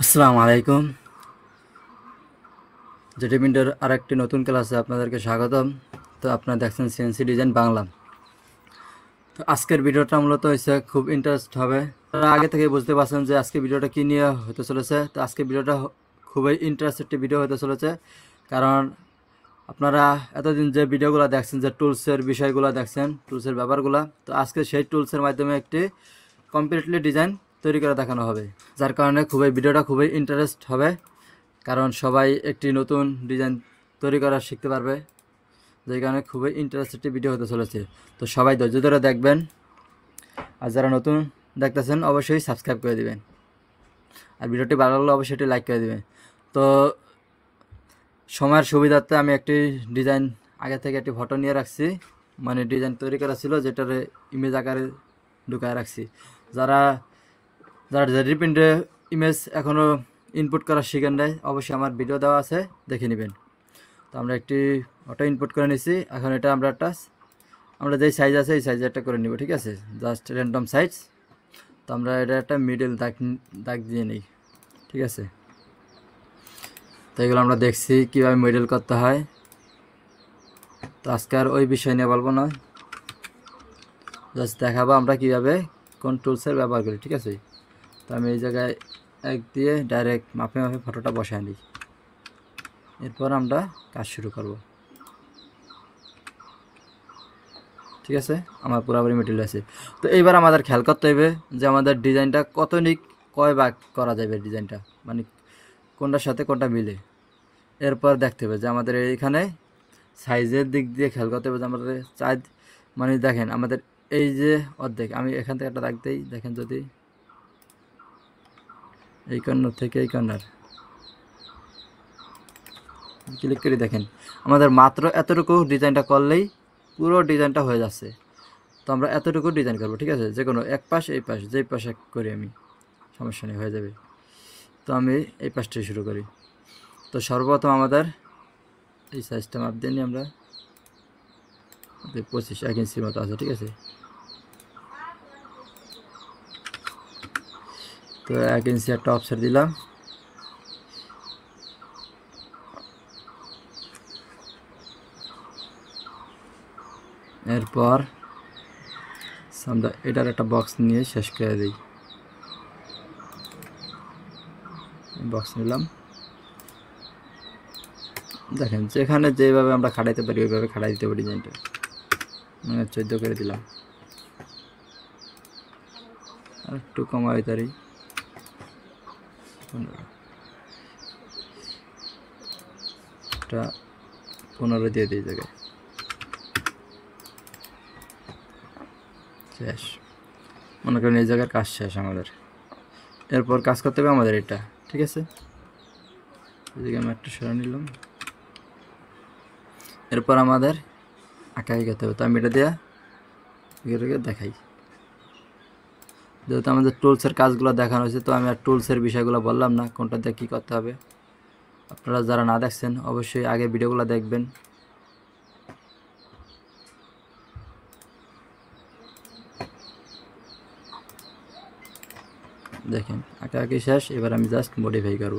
আসসালামু আলাইকুম। জেটিমিন্ডের আরেকটি নতুন ক্লাসে আপনাদেরকে স্বাগতম। তো আপনারা দেখছেন সিএনসি ডিজাইন বাংলা। তো আজকের ভিডিওটা মূলত হচ্ছে খুব ইন্টারেস্ট হবে। আপনারা আগে থেকে বুঝতে পারছেন যে আজকে ভিডিওটা কী নিয়ে হতে চলেছে। তো আজকে ভিডিওটা খুবই ইন্টারেস্টেড ভিডিও হতে চলেছে, কারণ আপনারা এতদিন যে ভিডিওগুলো দেখছেন, যে টুলসের বিষয়গুলো দেখছেন, টুলসের ব্যাপারগুলো, তো আজকে সেই টুলসের মাধ্যমে একটি কমপ্লিটলি ডিজাইন তৈরি করে দেখানো হবে, যার কারণে ভিডিওটা খুবই ইন্টারেস্ট হবে। কারণ সবাই একটি নতুন ডিজাইন তৈরি করা শিখতে পারবে, যেই কারণে খুবই ইন্টারেস্টেড ভিডিও হতে চলেছে। তো সবাই ধৈর্য ধরে দেখবেন, আর যারা নতুন দেখতেছেন অবশ্যই সাবস্ক্রাইব করে দিবেন, আর ভিডিওটি ভালো লাগলে অবশ্যই এটি লাইক করে দিবেন। তো সময়ের সুবিধার্থে আমি একটি ডিজাইন আগে থেকে একটি ফটো নিয়ে রাখছি, মানে ডিজাইন তৈরি করা ছিল, যেটার ইমেজ আকারে ঢুকায় রাখছি। যারা যারা জেডি প্রিন্টে ইমেজ এখনও ইনপুট করা শিখেন নাই, অবশ্যই আমার ভিডিও দেওয়া আছে, দেখে নেবেন। তো আমরা একটি অটো ইনপুট করে নিছি। এখন এটা আমরা যেই সাইজ আছে এই সাইজে একটা করে নিব, ঠিক আছে, জাস্ট র্যান্ডম সাইজ। তো আমরা এটা একটা মিডল দাগ দিয়ে নিই, ঠিক আছে। তো এগুলো আমরা দেখছি কীভাবে মিডল করতে হয়। তো আজকে আর ওই বিষয় নিয়ে বলবো না, জাস্ট দেখাবো আমরা কীভাবে কোন টুলসের ব্যবহার করি, ঠিক আছে। তো আমি এই জায়গায় এক দিয়ে ডাইরেক্ট মাপে মাপে ফটোটা বসায় নিই। এরপর আমরা কাজ শুরু করব, ঠিক আছে। আমার পুরোপুরি মেটেরিয়াল আছে। তো এইবার আমাদের খেয়াল করতে হবে যে আমাদের ডিজাইনটা কয় ভাগ করা যাবে, ডিজাইনটা মানে কোনটার সাথে কোনটা মিলে। এরপর দেখতে হবে যে আমাদের এইখানে সাইজের দিক দিয়ে খেয়াল করতে হবে যে আমাদের মানে দেখেন আমাদের এই যে অর্ধেক, আমি এখান থেকে একটা দাগ দিই, দেখেন যদি এই কর্নার থেকে এই কর্নার ক্লিক করে দেখেন আমাদের মাত্র এতটুকু ডিজাইনটা করলেই পুরো ডিজাইনটা হয়ে যাচ্ছে। তো আমরা এতটুকু ডিজাইন করবো, ঠিক আছে, যে কোনো এক পাশ এই পাশ যেই পাশে করি আমি, সমস্যা নেই, হয়ে যাবে। তো আমি এই পাশটাই শুরু করি। তো সর্বপ্রথম আমাদের এই সাইজটা মাপ দিয়ে নিই আমরা, 25 1 ইঞ্চির মতো আছে, ঠিক আছে। তো 1 ইঞ্চি একটা অফসেট দিলাম। এরপর আমরা এটার একটা বক্স নিয়ে শেষ করে দিই। বক্স নিলাম, দেখেন যেখানে যেভাবে আমরা খাটাইতে পারি ওইভাবে খাটাই দিতে পারি ডিজাইনটা। 14 করে দিলাম, আর একটু কমাই তারি 15 দিয়ে দিই জায়গায়, শেষ। মনে করেন এই জায়গার কাজ শেষ আমাদের। এরপর কাজ করতে হবে আমাদের এটা, ঠিক আছে। এদিকে আমি একটা সরা নিলাম। এরপর আমাদের আঁকাই করতে হবে। তো আমি এটা দিয়ে দেখাই, যেহেতু আমাদের টুলসের কাজগুলো দেখানো হয়েছে, তো আমি আর টুলসের বিষয়গুলো বললাম না, কোনটা দিয়ে কী করতে হবে। আপনারা যারা না দেখছেন অবশ্যই আগের ভিডিওগুলো দেখবেন। দেখেন আঁকাআঁকি শেষ, এবার আমি জাস্ট মডিফাই করব।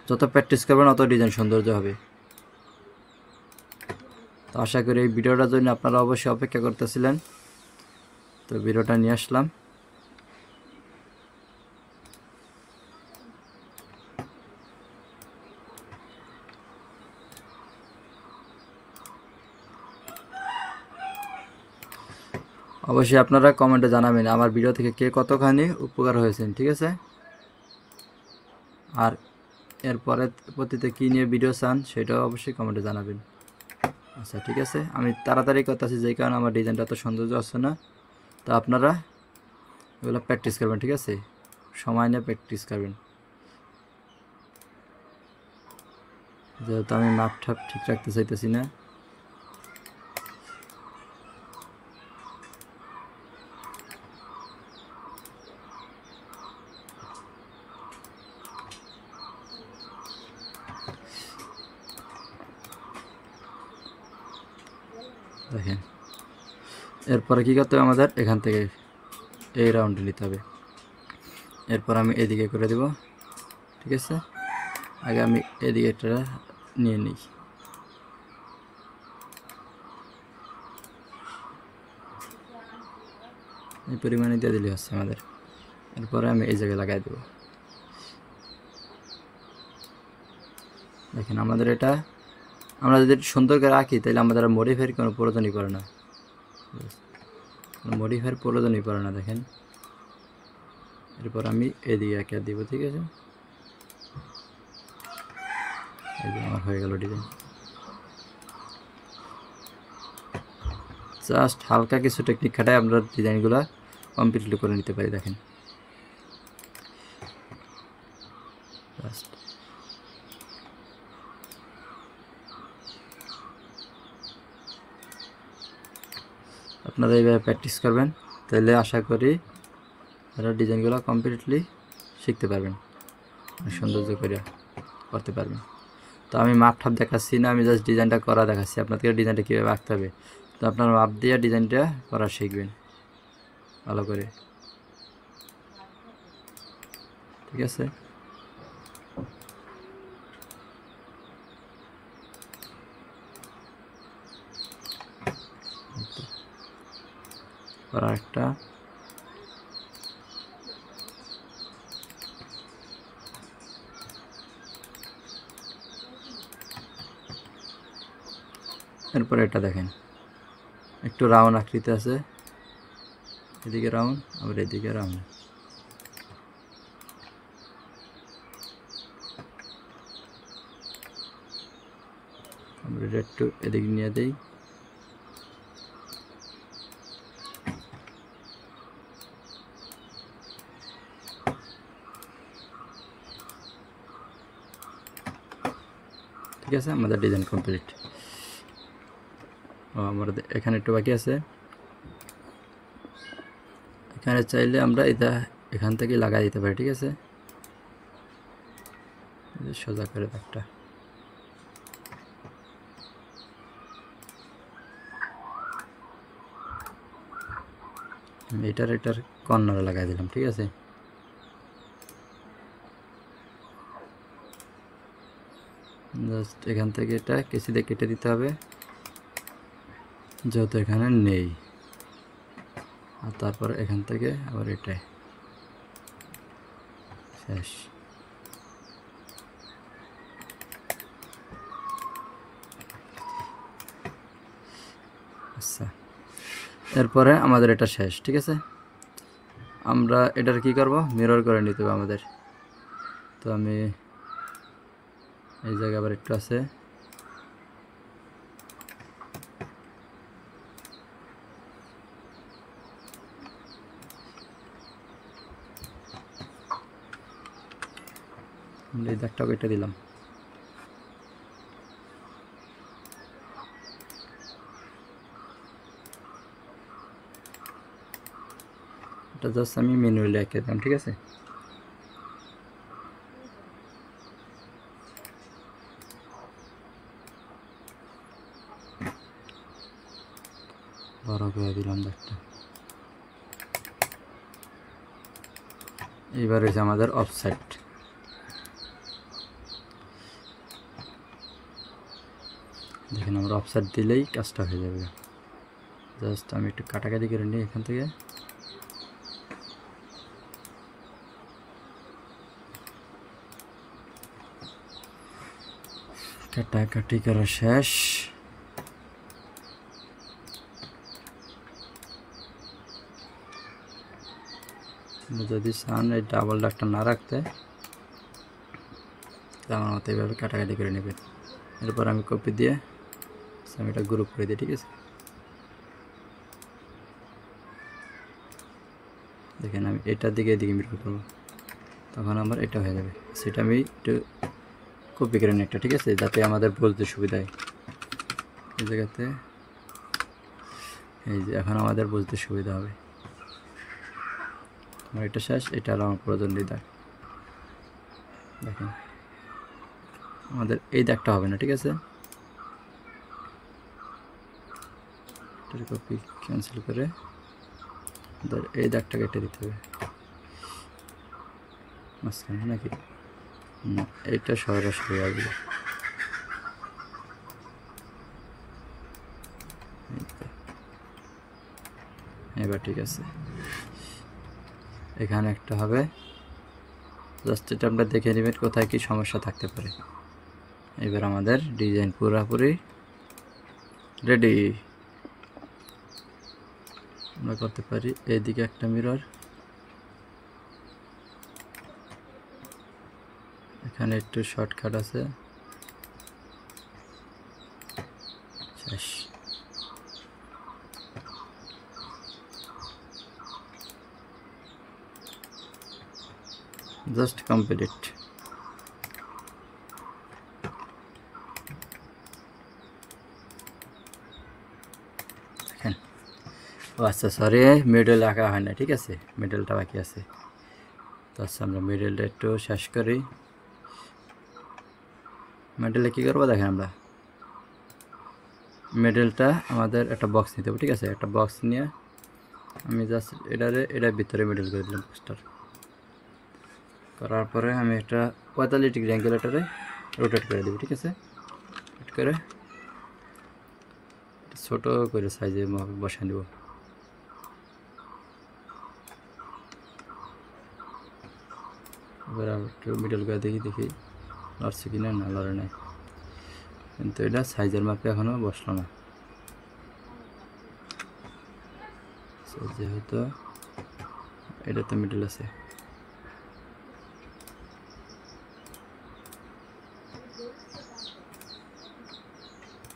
যত প্র্যাকটিস করবেন অত ডিজাইন সৌন্দর্য হবে। তো আশা করি এই ভিডিওটার জন্য আপনারা অবশ্যই অপেক্ষা করতেছিলেন। তো ভিডিওটা নিয়ে আসলাম। অবশ্যই আপনারা কমেন্টে জানাবেন আমার ভিডিও থেকে কে কতখানি উপকার হয়েছেন, ঠিক আছে। আর এরপরে পরবর্তীতে কী নিয়ে ভিডিও চান সেটাও অবশ্যই কমেন্টে জানাবেন। আচ্ছা ঠিক আছে, আমি তাড়াতাড়ি করতেছি যেই কারণে আমার ডিজাইনটা তো সৌন্দর্য আসছে না। তো আপনারা এগুলো প্র্যাকটিস করবেন, ঠিক আছে, সময় নিয়ে প্র্যাকটিস করবেন। যেহেতু আমি মাপ ঠাপ ঠিক রাখতে চাইতেছি না। দেখেন এরপরে কী করতে হবে আমাদের এখান থেকে এই রাউন্ডে নিতে হবে। এরপর আমি এদিকে করে দেব, ঠিক আছে। আগে আমি এদিকে এটা নিয়ে নিই, এই পরিমাণে দিয়ে দিলে হচ্ছে আমাদের। এরপরে আমি এই জায়গায় লাগাই দেব। দেখেন আমাদের এটা আমরা যদি সুন্দর করে রাখি তাহলে আমাদের মডিফাইয়ের কোনো প্রয়োজনই পড়ে না, মডিফাইয়ের প্রয়োজনই পড়ে না। দেখেন এরপর আমি এদিকে একে দিব, ঠিক আছে। এই যে আমার হয়ে গেল ডিজাইন। জাস্ট হালকা কিছু টেকনিক খাটায় আমরা ডিজাইনগুলো কমপ্লিটলি করে নিতে পারি। দেখেন জাস্ট আপনারা এইভাবে প্র্যাকটিস করবেন, তাহলে আশা করি আপনারা ডিজাইনগুলো কমপ্লিটলি শিখতে পারবেন, সৌন্দর্য করে করতে পারবেন। তো আমি মাপ ঠাপ দেখাচ্ছি না, আমি জাস্ট ডিজাইনটা করা দেখাচ্ছি আপনাদেরকে, ডিজাইনটা কীভাবে আঁকতে হবে। তো আপনারা মাপ দিয়ে ডিজাইনটা করা শিখবেন ভালো করে, ঠিক আছে। আর একটা এরপরে এটা দেখেন একটু রাউন্ড আকৃতি আছে, এদিকে রাউন্ড আবার এদিকে রাউন্ড। আমরা এটা একটু এদিকে নিয়ে দিই, ঠিক আছে। আমাদের ডিজাইন কমপ্লিট। ও আমাদের এখানে একটু বাকি আছে, এখানে চাইলে আমরা এটা এখান থেকে লাগাই দিতে পারি, ঠিক আছে। সোজা করে একটা এটার কর্নারে লাগাই দিলাম, ঠিক আছে। জাস্ট এখান থেকে এটা কেসি দিয়ে কেটে দিতে হবে, যেহেতু এখানে নেই। আর তারপর এখান থেকে আবার এটাই শেষ। আচ্ছা, এরপরে আমাদের এটা শেষ, ঠিক আছে। আমরা এটার কি করব, মিরর করে নিতে হবে আমাদের। তো আমি এই জায়গায় আবার একটু আছে, এই দাগটা কেটে দিলাম। এটা জাস্ট আমি ম্যানুয়ালি এঁকে দিলাম, ঠিক আছে। বড় করে দিলাম দাগটা। এইবার হচ্ছে আমাদের অফসেট। দেখেন আমরা অফসেট দিলেই কাজটা হয়ে যাবে। জাস্ট আমি একটু কাটাকাটি করে নিই এখান থেকে। কাটাকাটি করা শেষ। যদি চান এই ডাবল ডাকটা না রাখতে, আমার মতো এইভাবে কাটাকাটি করে নেবেন। এরপর আমি কপি দিয়ে আমি এটা গ্রুপ করে দিই, ঠিক আছে। দেখেন আমি এটার দিকে এদিকে মিরর করবো, তখন আমার এটা হয়ে যাবে। সেটা আমি একটু কপি করে নিই একটা, ঠিক আছে, যাতে আমাদের বুঝতে সুবিধা হয়। এই জায়গাতে এই যে এখন আমাদের বুঝতে সুবিধা হবে। আমার এটা শেষ, এটা হলো আমার প্রয়োজন দাগ। দেখেন আমাদের এই দাগটা হবে না, ঠিক আছে। এটার কপি ক্যান্সেল করে এই দাগটা কেটে দিতে হবে মাঝখানে নাকি না, এইটা সরাসরি আসবে। এবার ঠিক আছে, এখানে একটা হবে, জাস্ট এটা আমরা দেখে নেবেন কোথায় কি সমস্যা থাকতে পারে। এবার আমাদের ডিজাইন পুরোপুরি রেডি। আমরা করতে পারি এইদিকে একটা মিরর, এখানে একটু শর্টকাট আছে, শেষ। Just complete. দেখেন, ও আচ্ছা সরি, মিডল আঁকা হয় না, ঠিক আছে, মিডলটা বাকি আছে। তো আচ্ছা আমরা মিডলটা একটু শেষ করি। মিডলে কী করবো দেখেন, আমরা মিডলটা আমাদের একটা বক্স নিতে হবে, ঠিক আছে। একটা বক্স নিয়ে আমি জাস্ট এটার ভিতরে মিডল করে দিলাম বক্সটার। করার পরে আমি একটা 45 ডিগ্রি অ্যাঙ্গেল এটারে রোটেট করে দেবো, ঠিক আছে। রোটেট করে ছোট করে সাইজে বসাই দেব। এবার একটু মিডল করে দেখি লড়ছে কি না, না লড়ে নাই, কিন্তু এটা সাইজের মাপে এখনও বসলো না। যেহেতু এটা তো মিডল আছে,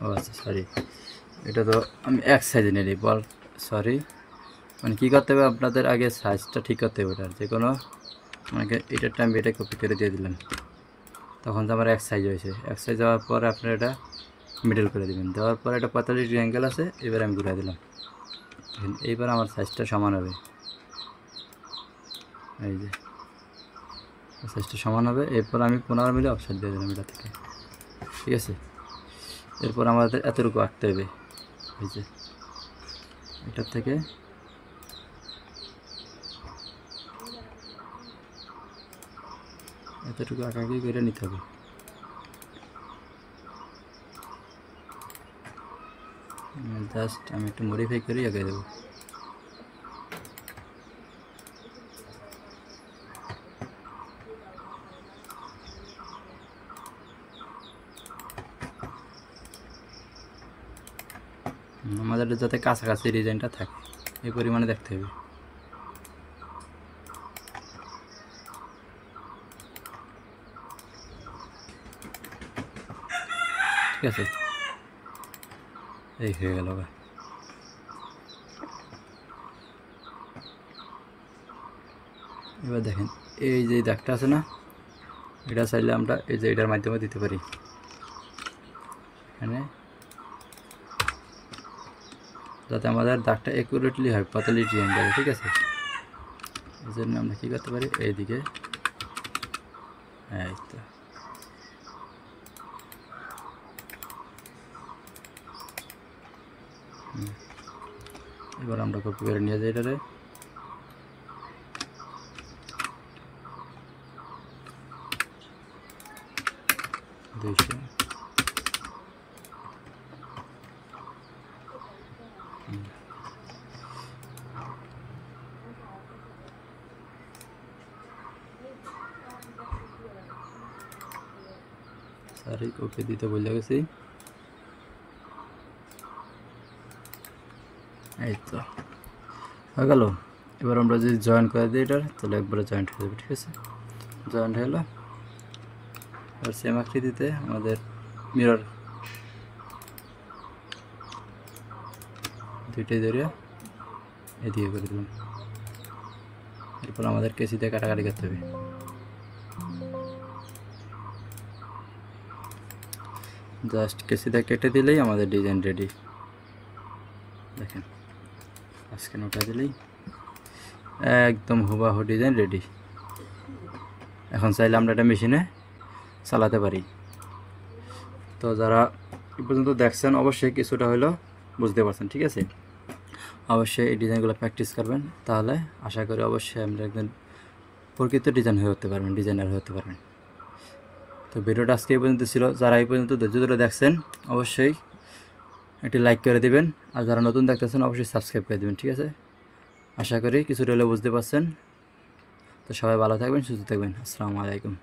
ও আচ্ছা সরি, এটা তো আমি এক সাইজে নিয়ে বল, সরি। মানে কী করতে হবে আপনাদের, আগে সাইজটা ঠিক করতে হবে এটার, যে কোনো মানে এটারটা আমি এটা কপি করে দিয়ে দিলাম, তখন তো আমার এক সাইজ হয়েছে। এক সাইজ যাওয়ার পরে আপনারা এটা মিডল করে দেবেন, দেওয়ার পরে এটা 45 ডিগ্রি অ্যাঙ্গেল আছে, এবার আমি ঘুরে দিলাম। এইবার আমার সাইজটা সমান হবে, এই যে সাইজটা সমান হবে। এরপর আমি 15 মিলি অফসেট দিয়ে দিলাম এটা থেকে, ঠিক আছে। এরপর আমাদের এতটুকু আঁকতে হবে, এই যে এটার থেকে এতটুকু আঁকাকি করে নিতে হবে। জাস্ট আমি একটু মডিফাই করে আঁকে দেবো। আমাদের যাতে কাছাকাছি ডিজাইনটা থাকে এই পরিমাণে দেখতে হবে, ঠিক আছে। এই হয়ে গেল। এবার দেখেন এই যে দাগটা আছে না, এটা চাইলে আমরা এই যে এটার মাধ্যমে দিতে পারি, এখানে যাতে আমাদের দাগটা অ্যাকুরেটলি হয় 45 ডিগ্রি অ্যাঙ্গেলে, ঠিক আছে। এই জন্য আমরা কী করতে পারি, এইদিকে এই তো এবার আমরা কপি করে নিয়ে যাই এটারে, সরি কপি দিতে ভুলে গেছি। এই তো হয়ে গেল। এবার আমরা যদি জয়েন করে দিই এটার, তাহলে একবারে জয়েন্ট হয়ে যাবে, ঠিক আছে। জয়েন্ট হয়ে গেলো। আর সেম আকৃতিতে আমাদের মিরর দুইটাই ধরে এদিকে করে দিলাম। এরপর আমাদের কেসিতে কাটাকাটি করতে হবে। জাস্ট কেসিতে কেটে দিলেই আমাদের ডিজাইন রেডি। দেখেন আজকে নোটা দিলেই একদম হুবাহু ডিজাইন রেডি। এখন চাইলে আমরা এটা মেশিনে চালাতে পারি। তো যারা এ পর্যন্ত দেখছেন অবশ্যই কিছুটা হলেও বুঝতে পারছেন, ঠিক আছে। অবশ্যই এই ডিজাইনগুলো প্র্যাকটিস করবেন, তাহলে আশা করি অবশ্যই আপনি একজন প্রকৃত ডিজাইন হয়ে উঠতে পারবেন, ডিজাইনার হয়ে উঠতে পারবেন। তো ভিডিওটা আজকে এই পর্যন্ত ছিল। যারা এই পর্যন্ত ধৈর্য ধরে দেখছেন অবশ্যই একটি লাইক করে দিবেন, আর যারা নতুন দেখতেছেন অবশ্যই সাবস্ক্রাইব করে দেবেন, ঠিক আছে? আশা করি কিছুটা হলেও বুঝতে পারছেন। তো সবাই ভালো থাকবেন, সুস্থ থাকবেন। আসসালামু আলাইকুম।